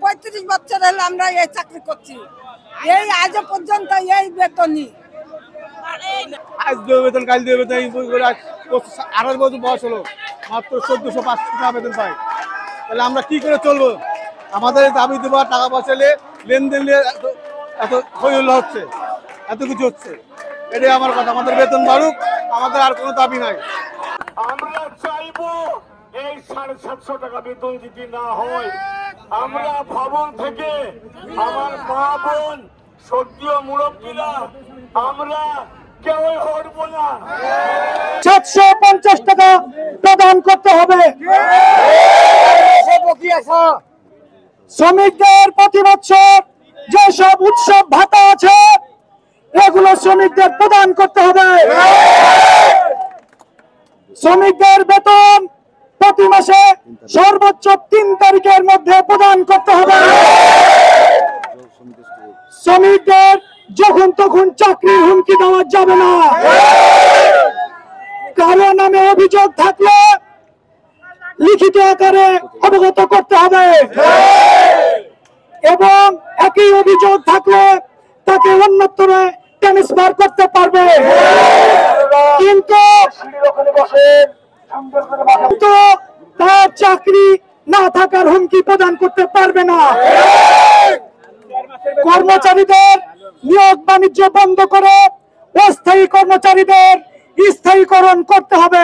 35 বছর হলো আমরা এই চাকরি করছি, এই আজ পর্যন্ত এই বেতনই। আজ দেবে বেতন, কাল দেবে বেতন, 28 বছর বয়স হলো, মাত্র 1400-500 টাকা বেতন পাই। তাহলে আমরা কি করে চলবো? আমাদের দাবি দেওয়া টাকা পয়সা নিয়ে লেনদেন নিয়ে এত হইহল্লা হচ্ছে, এত কিছু হচ্ছে। এটাই আমার কথা, আমাদের বেতন বাড়ুক, আমাদের আর কোনো দাবি নাই। আমরা চাইবো এই 750 টাকা বেতন যদি না হয়, আমরা ভবন থেকে আমার মা বোন সদ্যীয় মুরব্বীরা আমরা কেউ হটবো না। 750 টাকা প্রদান করতে হবে। শ্রমিকদের প্রতি বছর যেসব উৎসব ভাতা আছে এগুলো শ্রমিকদের প্রদান করতে হবে। শ্রমিকদের বেতন প্রতি মাসে সর্বোচ্চ 3 তারিখের মধ্যে প্রদান করতে হবে। শ্রমিকদের যখন তখন চাকরির হুমকি দেওয়া যাবে না। কারো নামে অভিযোগ থাকলে লিখিত আকারে অবগত করতে হবে এবং একই অভিযোগ থাকলে তাকে অন্যত্র ট্রান্সফার করতে পারবে, কিন্তু তার চাকরি না থাকার হুমকি প্রদান করতে পারবে না। কর্মচারীদের নিয়োগ বাণিজ্য বন্ধ করে অস্থায়ী কর্মচারীদের স্থায়ীকরণ করতে হবে।